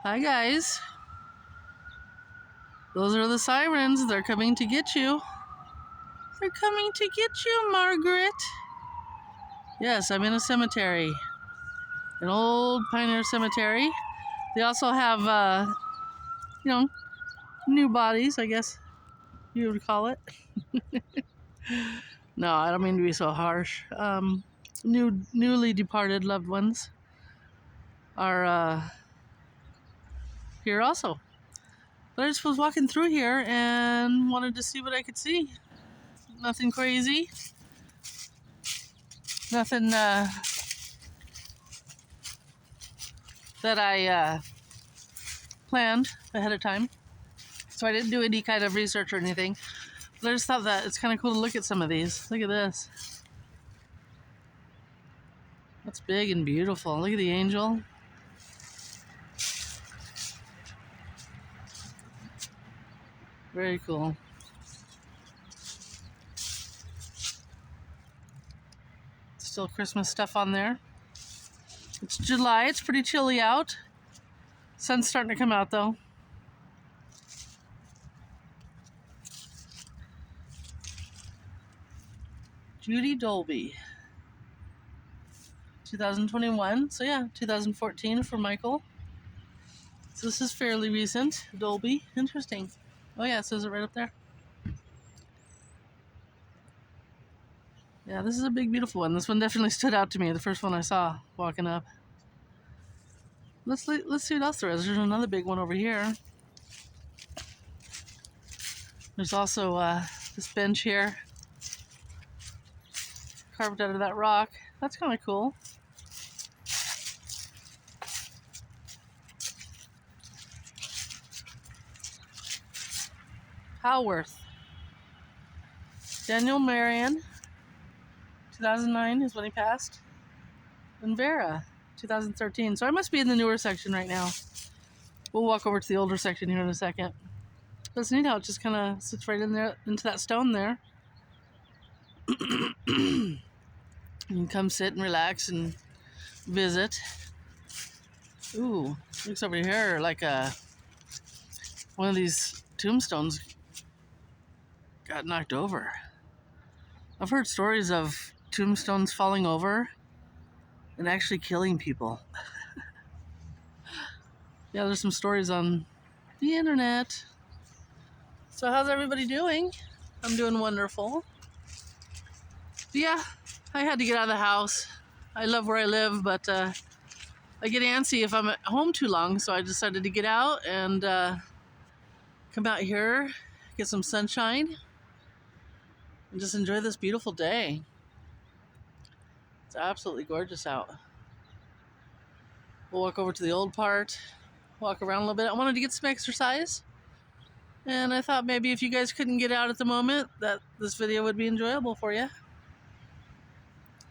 Hi guys. Those are the sirens. They're coming to get you. They're coming to get you, Margaret. Yes, I'm in a cemetery. An old pioneer cemetery. They also have, new bodies, I guess you would call it. No, I don't mean to be so harsh. Newly departed loved ones are here also. But I just was walking through here and wanted to see what I could see. Nothing crazy. Nothing that I planned ahead of time. So I didn't do any kind of research or anything. But I just thought that it's kind of cool to look at some of these. Look at this. That's big and beautiful. Look at the angel. Very cool. Still Christmas stuff on there. It's July. It's pretty chilly out. Sun's starting to come out though. Judy Dolby. 2021. So yeah, 2014 for Michael. So this is fairly recent. Dolby. Interesting. Oh yeah, it says it right up there. Yeah, this is a big, beautiful one. This one definitely stood out to me. The first one I saw walking up. Let's see what else there is. There's another big one over here. There's also this bench here, carved out of that rock. That's kind of cool. Howarth. Daniel Marion, 2009 is when he passed. And Vera, 2013. So I must be in the newer section right now. We'll walk over to the older section here in a second. But it's neat how it just kind of sits right in there, into that stone there. You can come sit and relax and visit. Ooh, looks over here like one of these tombstones got knocked over. I've heard stories of tombstones falling over and actually killing people. Yeah, there's some stories on the internet. So how's everybody doing? I'm doing wonderful. Yeah, I had to get out of the house. I love where I live, but I get antsy if I'm at home too long, so I decided to get out and come out here, get some sunshine, and just enjoy this beautiful day. It's absolutely gorgeous out. We'll walk over to the old part, walk around a little bit. I wanted to get some exercise, and I thought maybe if you guys couldn't get out at the moment, that this video would be enjoyable for you.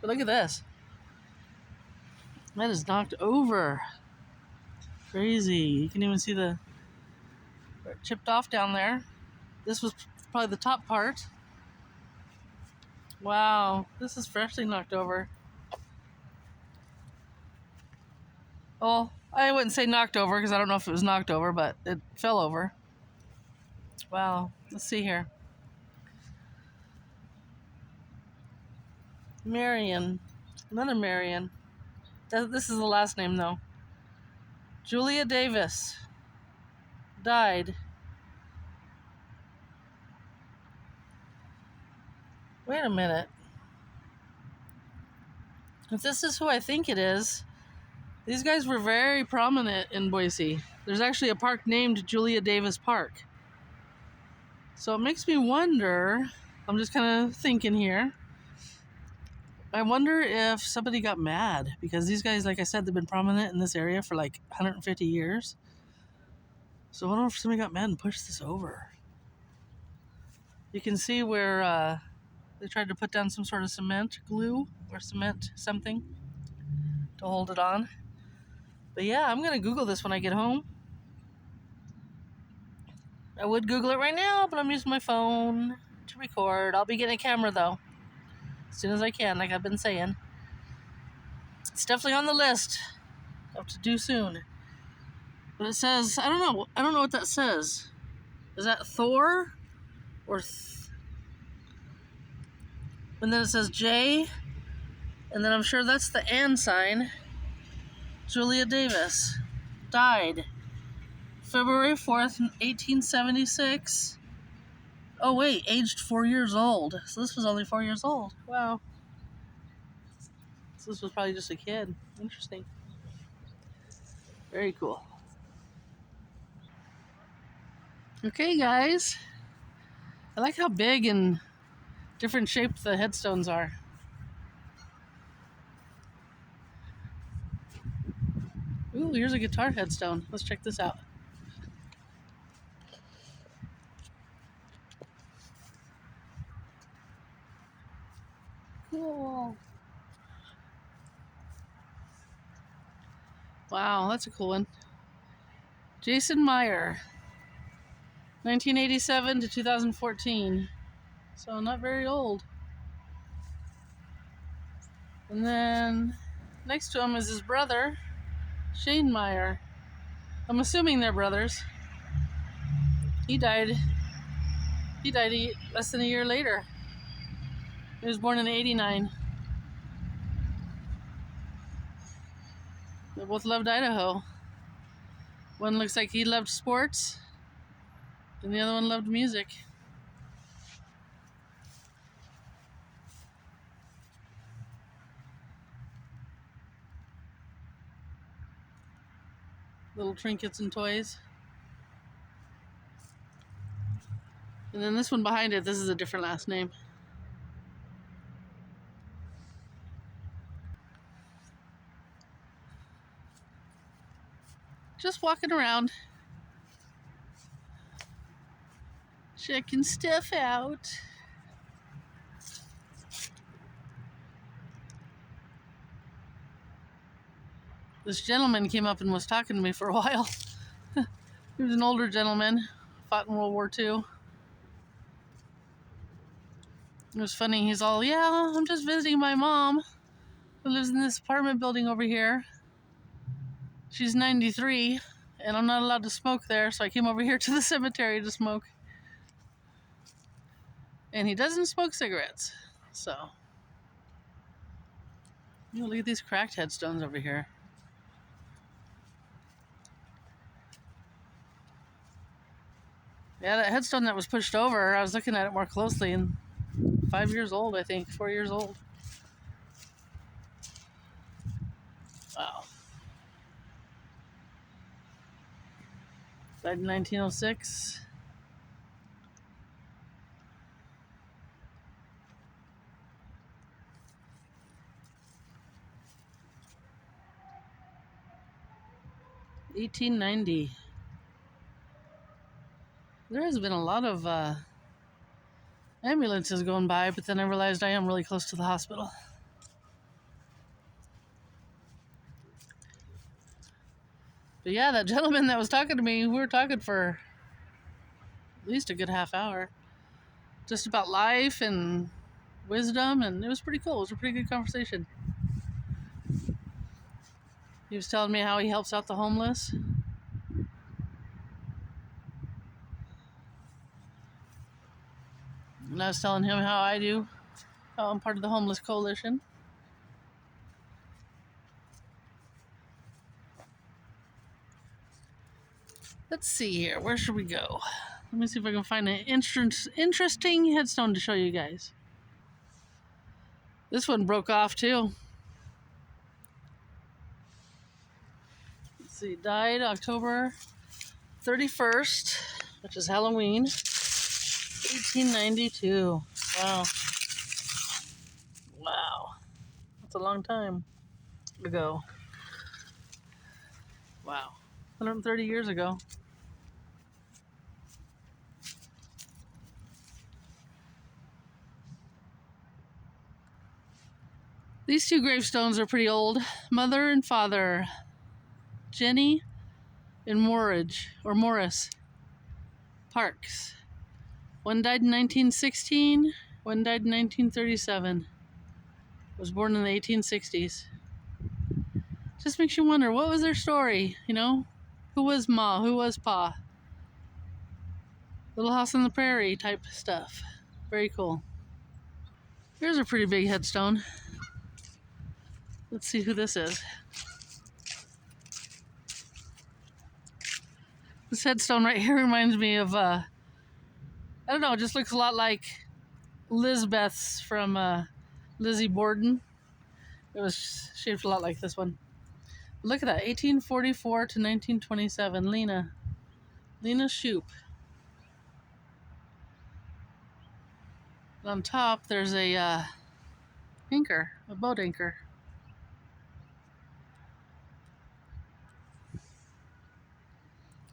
But look at this. That is knocked over. Crazy. You can even see the chipped off down there. This was probably the top part. Wow, this is freshly knocked over. Well, I wouldn't say knocked over because I don't know if it was knocked over, but it fell over. Wow, let's see here. Marion. Another Marion. This is the last name though. Julia Davis. Died. Wait a minute. If this is who I think it is, these guys were very prominent in Boise. There's actually a park named Julia Davis Park. So it makes me wonder, I'm just kind of thinking here, I wonder if somebody got mad because these guys, like I said, they've been prominent in this area for like 150 years. So I wonder if somebody got mad and pushed this over. You can see where they tried to put down some sort of cement glue or cement something to hold it on. But yeah, I'm going to Google this when I get home. I would Google it right now, but I'm using my phone to record. I'll be getting a camera though, as soon as I can, like I've been saying. It's definitely on the list of to do soon. But it says, I don't know. I don't know what that says. Is that Thor? Or and then it says J. And then I'm sure that's the and sign. Julia Davis died February 4th, 1876. Oh, wait, aged 4 years old. So this was only 4 years old. Wow. So this was probably just a kid. Interesting. Very cool. Okay, guys. I like how big and different shaped the headstones are. Ooh, here's a guitar headstone. Let's check this out. Cool. Wow, that's a cool one. Jason Meyer, 1987 to 2014. So not very old. And then next to him is his brother, Shane Meyer. I'm assuming they're brothers. He died less than a year later. He was born in '89. They both loved Idaho. One looks like he loved sports, and the other one loved music. Little trinkets and toys. And then this one behind it, this is a different last name. Just walking around, checking stuff out. This gentleman came up and was talking to me for a while. He was an older gentleman, fought in World War II. It was funny. He's all, yeah, I'm just visiting my mom who lives in this apartment building over here. She's 93, and I'm not allowed to smoke there, so I came over here to the cemetery to smoke. And he doesn't smoke cigarettes, so. Look at these cracked headstones over here. Yeah, that headstone that was pushed over, I was looking at it more closely, and 5 years old, I think, 4 years old. Wow. Died in 1906. $18.90. There has been a lot of ambulances going by, but then I realized I am really close to the hospital. But yeah, that gentleman that was talking to me, we were talking for at least a good half hour. Just about life and wisdom, and it was pretty cool. It was a pretty good conversation. He was telling me how he helps out the homeless. And I was telling him how I do, how I'm part of the homeless coalition. Let's see here. Where should we go? Let me see if I can find an interesting headstone to show you guys. This one broke off too. Let's see. Died October 31st, which is Halloween, 1892. Wow. Wow. That's a long time ago. Wow. 130 years ago. These two gravestones are pretty old. Mother and father, Jenny and Morris Parks. One died in 1916, one died in 1937. Was born in the 1860s. Just makes you wonder, what was their story, you know? Who was Ma? Who was Pa? Little House on the Prairie type stuff. Very cool. Here's a pretty big headstone. Let's see who this is. This headstone right here reminds me of, I don't know, it just looks a lot like Lizbeth's from Lizzie Borden. It was shaped a lot like this one. Look at that, 1844 to 1927, Lena Shoup. On top, there's a anchor, a boat anchor.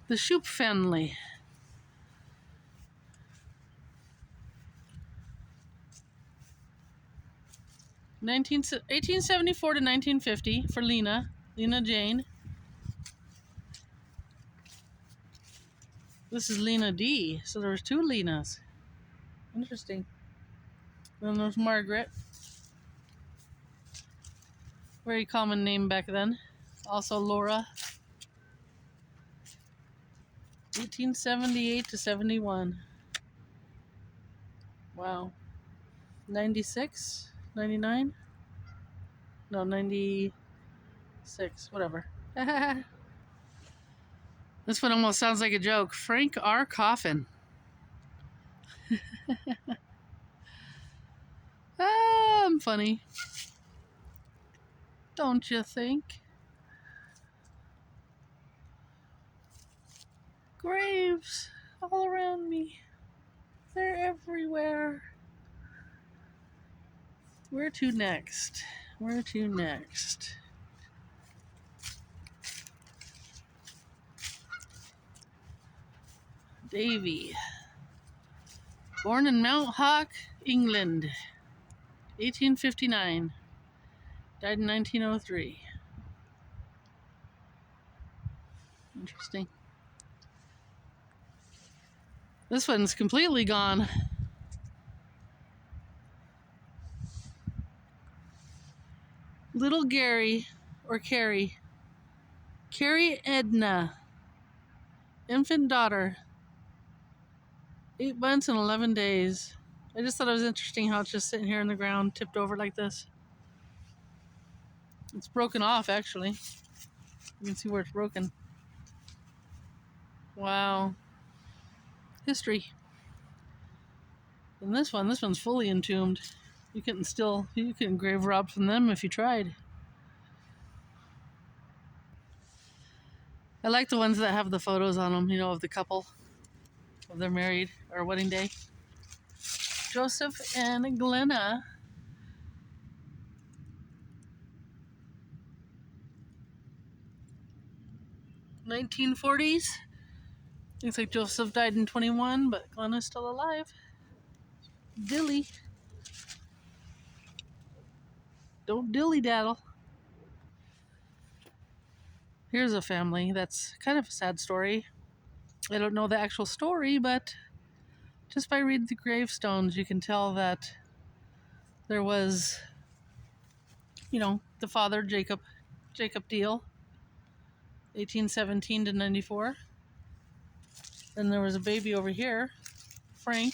The Shoup family. 1874 to 1950 for Lena Jane. This is Lena D. So there was two Lenas. Interesting. Then there's Margaret. Very common name back then. Also Laura. 1878 to 71. Wow. 96? 99? No, 96. Whatever. This one almost sounds like a joke. Frank R. Coffin. I'm funny. Don't you think? Graves all around me. They're everywhere. Where to next? Where to next? Davy. Born in Mount Hawk, England. 1859. Died in 1903. Interesting. This one's completely gone. Little Gary, or Carrie. Carrie Edna. Infant daughter. 8 months and 11 days. I just thought it was interesting how it's just sitting here in the ground, tipped over like this. It's broken off, actually. You can see where it's broken. Wow. History. And this one's fully entombed. You can grave rob from them if you tried. I like the ones that have the photos on them, of the couple, of their married or wedding day. Joseph and Glenna. (1940s). Looks like Joseph died in 21, but Glenna's still alive. Dilly. Don't dilly-daddle. Here's a family that's kind of a sad story. I don't know the actual story, but just by reading the gravestones, you can tell that there was, the father, Jacob Deal, 1817 to 94. Then there was a baby over here, Frank.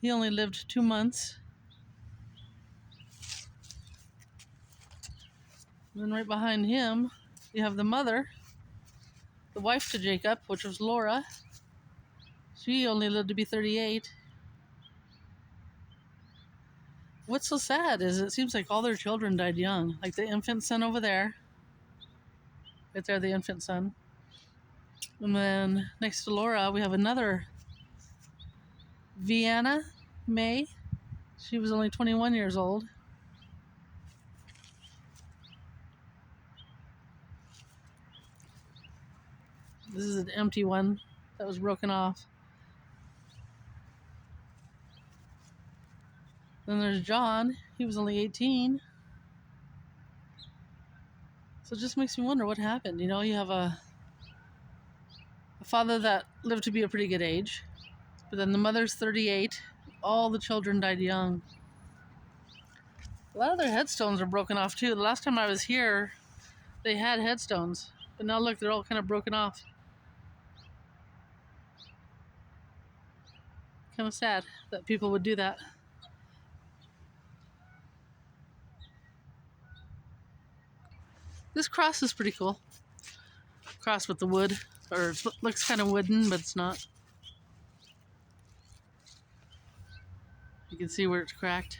He only lived 2 months. And then right behind him, you have the mother, the wife to Jacob, which was Laura. She only lived to be 38. What's so sad is it seems like all their children died young. Like the infant son over there. Right there, the infant son. And then next to Laura, we have another Vienna May. She was only 21 years old. This is an empty one that was broken off. Then there's John. He was only 18. So it just makes me wonder what happened. You have a father that lived to be a pretty good age. But then the mother's 38. All the children died young. A lot of their headstones are broken off too. The last time I was here, they had headstones. But But now look, they're all kind of broken off. Kind of sad that people would do that. This cross is pretty cool. Cross with the wood, or it looks kind of wooden, but it's not. You can see where it's cracked.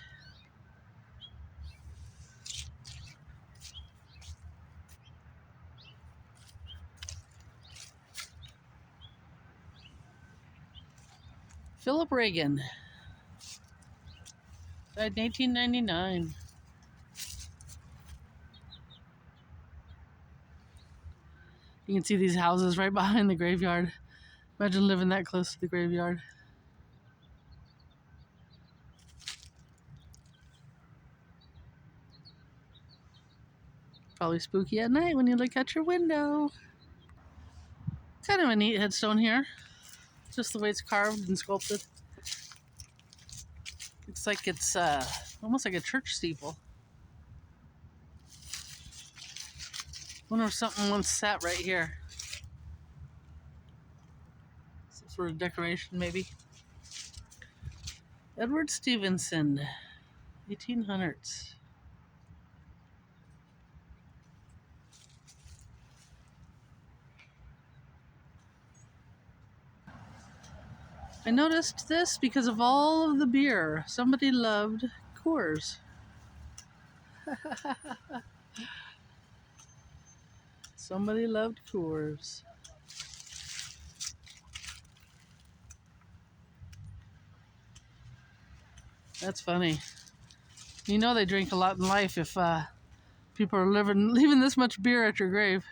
Philip Reagan died in 1899. You can see these houses right behind the graveyard. Imagine living that close to the graveyard. Probably spooky at night when you look out your window. Kind of a neat headstone here. Just the way it's carved and sculpted. Looks like it's almost like a church steeple. Wonder if something once sat right here. Some sort of decoration, maybe. Edward Stevenson, 1800s. I noticed this because of all of the beer. Somebody loved Coors. Somebody loved Coors. That's funny. You know they drink a lot in life if people are leaving this much beer at your grave.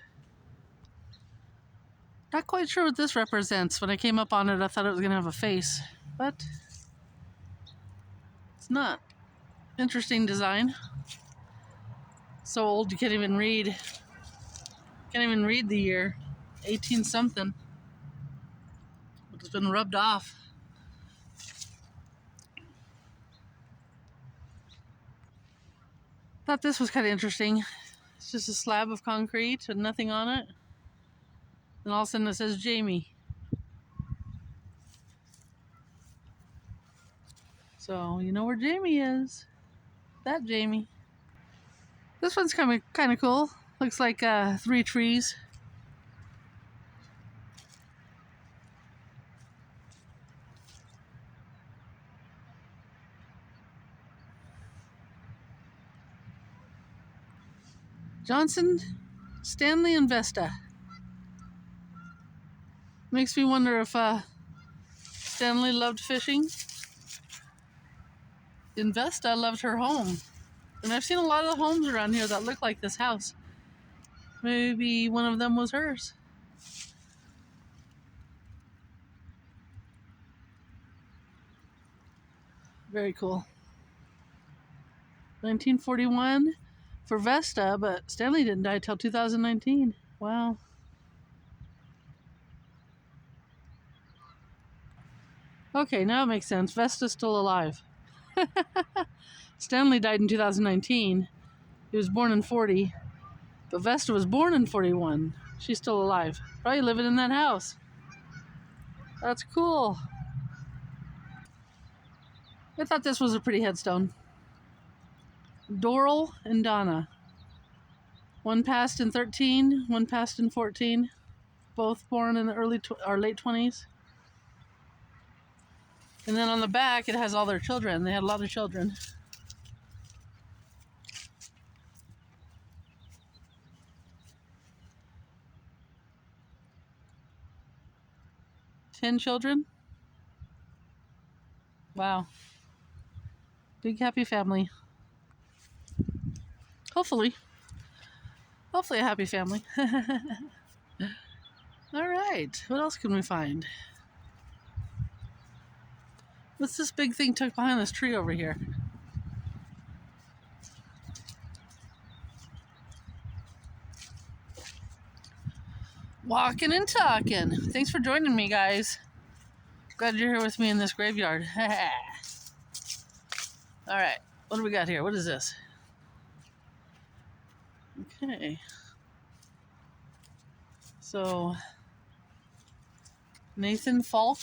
Not quite sure what this represents. When I came up on it, I thought it was going to have a face, but it's not. Interesting design. So old you can't even read. Can't even read the year. 18 something. It's been rubbed off. Thought this was kind of interesting. It's just a slab of concrete with nothing on it. And all of a sudden it says Jamie. So you know where Jamie is. That Jamie. This one's kind of cool. Looks like 3 trees. Johnson, Stanley, and Vesta. Makes me wonder if Stanley loved fishing. And Vesta loved her home. And I've seen a lot of the homes around here that look like this house. Maybe one of them was hers. Very cool. 1941 for Vesta, but Stanley didn't die till 2019. Wow. Okay, now it makes sense. Vesta's still alive. Stanley died in 2019. He was born in 40. But Vesta was born in 41. She's still alive. Probably living in that house. That's cool. I thought this was a pretty headstone. Doral and Donna. One passed in 13, one passed in 14. Both born in the early or late 20s. And then on the back, it has all their children. They had a lot of children. Ten children? Wow. Big happy family. Hopefully a happy family. All right, what else can we find? What's this big thing tucked behind this tree over here? Walking and talking. Thanks for joining me, guys. Glad you're here with me in this graveyard. All right, what do we got here? What is this? Okay. So, Nathan Falk.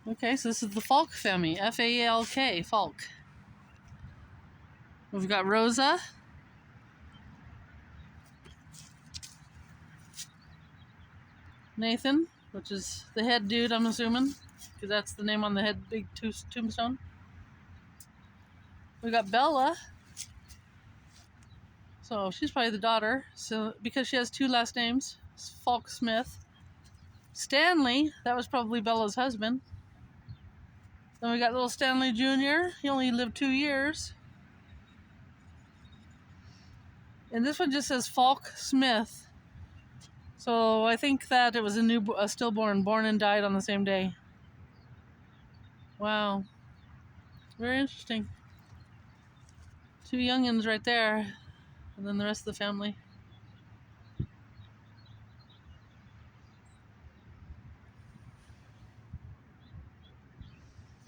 Okay, so this is the Falk family. F-A-L-K, Falk. We've got Rosa. Nathan, which is the head dude, I'm assuming, because that's the name on the head big tombstone. We got Bella. So she's probably the daughter. So because she has two last names, Falk Smith. Stanley, that was probably Bella's husband. Then we got little Stanley Jr. He only lived 2 years. And this one just says Falk Smith. So I think that it was a stillborn, born and died on the same day. Wow. Very interesting. 2 youngins right there. And then the rest of the family.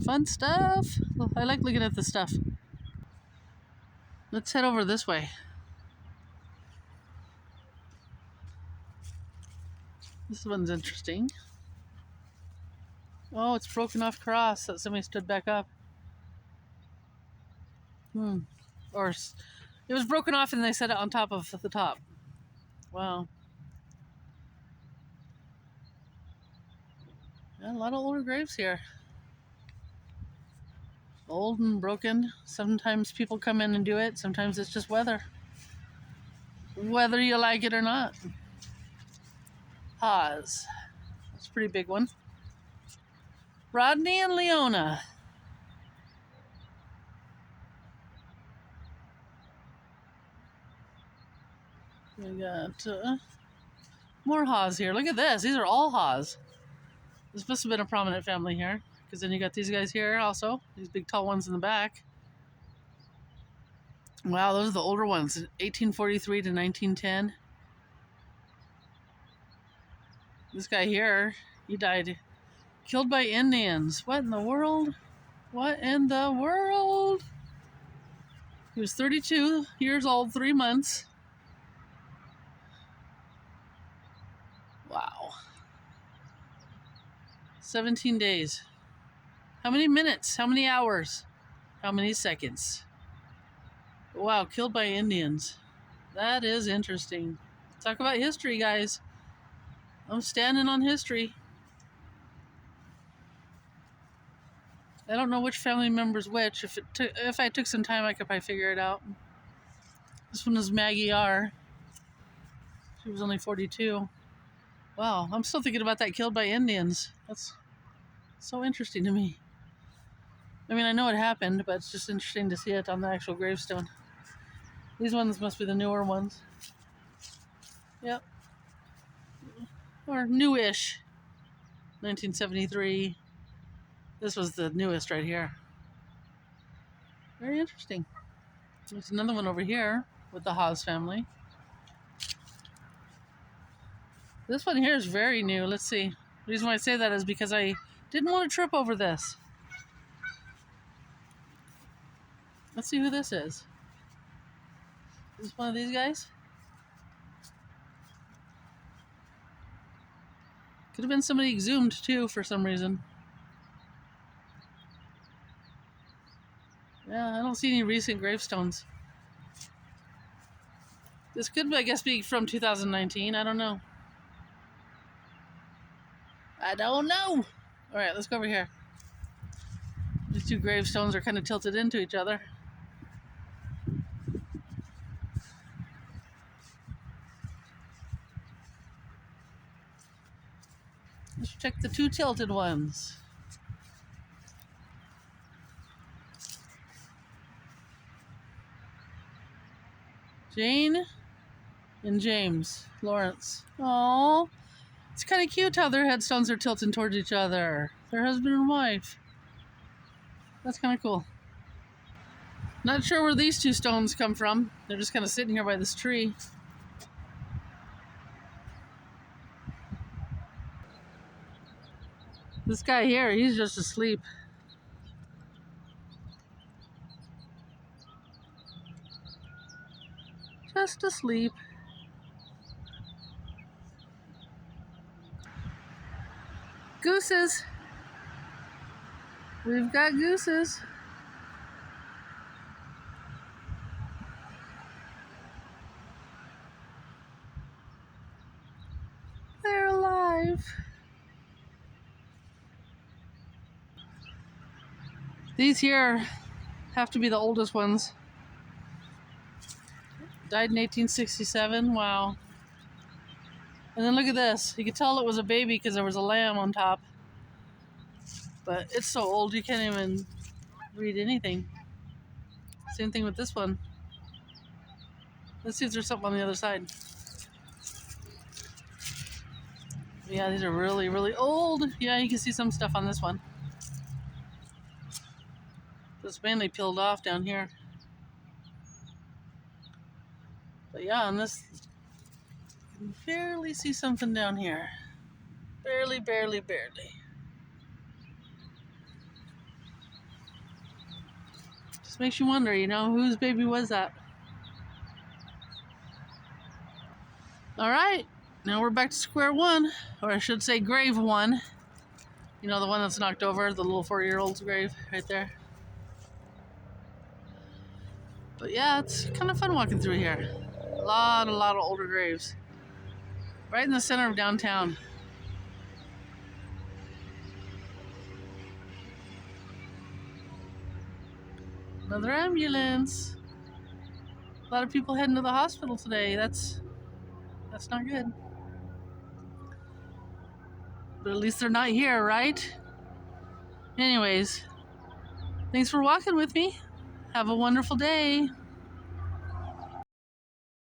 Fun stuff. I like looking at this stuff. Let's head over this way. This one's interesting. Oh, it's broken off cross that somebody stood back up. Or it was broken off and they set it on top of the top. Wow. Yeah, a lot of older graves here. Old and broken. Sometimes people come in and do it. Sometimes it's just weather. Whether you like it or not. Haas. That's a pretty big one. Rodney and Leona. We got more Haas here. Look at this. These are all Haas. This must have been a prominent family here. Because then you got these guys here also. These big tall ones in the back. Wow, those are the older ones. 1843 to 1910. This guy here, he died killed by Indians. What in the world? What in the world? He was 32 years old, 3 months. Wow. 17 days. How many minutes? How many hours? How many seconds? Wow, killed by Indians. That is interesting. Talk about history, guys. I'm standing on history. I don't know which family member's which. If I took some time, I could probably figure it out. This one is Maggie R. She was only 42. Wow, I'm still thinking about that killed by Indians. That's so interesting to me. I mean, I know it happened, but it's just interesting to see it on the actual gravestone. These ones must be the newer ones. Yep. Or newish. 1973. This was the newest right here. Very interesting. There's another one over here with the Haas family. This one here is very new. Let's see. The reason why I say that is because I didn't want to trip over this. Let's see who this is. Is this one of these guys? Could have been somebody exhumed too for some reason. Yeah, I don't see any recent gravestones. This could, I guess, be from 2019. I don't know. I don't know. All right, let's go over here. These two gravestones are kind of tilted into each other. Let's check the two tilted ones. Jane and James Lawrence. Aww. It's kind of cute how their headstones are tilting towards each other. Their husband and wife. That's kind of cool. Not sure where these two stones come from. They're just kind of sitting here by this tree. This guy here, he's just asleep. Just asleep. Gooses. We've got gooses. They're alive. These here have to be the oldest ones. Died in 1867. Wow. And then look at this. You could tell it was a baby because there was a lamb on top. But it's so old you can't even read anything. Same thing with this one. Let's see if there's something on the other side. Yeah, these are really, really old. Yeah, you can see some stuff on this one. This mainly peeled off down here. But yeah, on this, you can barely see something down here. Barely, barely, barely. Just makes you wonder, you know, whose baby was that? All right, now we're back to square one, or I should say grave one. You know, the one that's knocked over, the little 4-year-old's grave right there. But yeah, it's kind of fun walking through here. A lot of older graves. Right in the center of downtown. Another ambulance. A lot of people heading to the hospital today. That's not good. But at least they're not here, right? Anyways, thanks for walking with me. Have a wonderful day.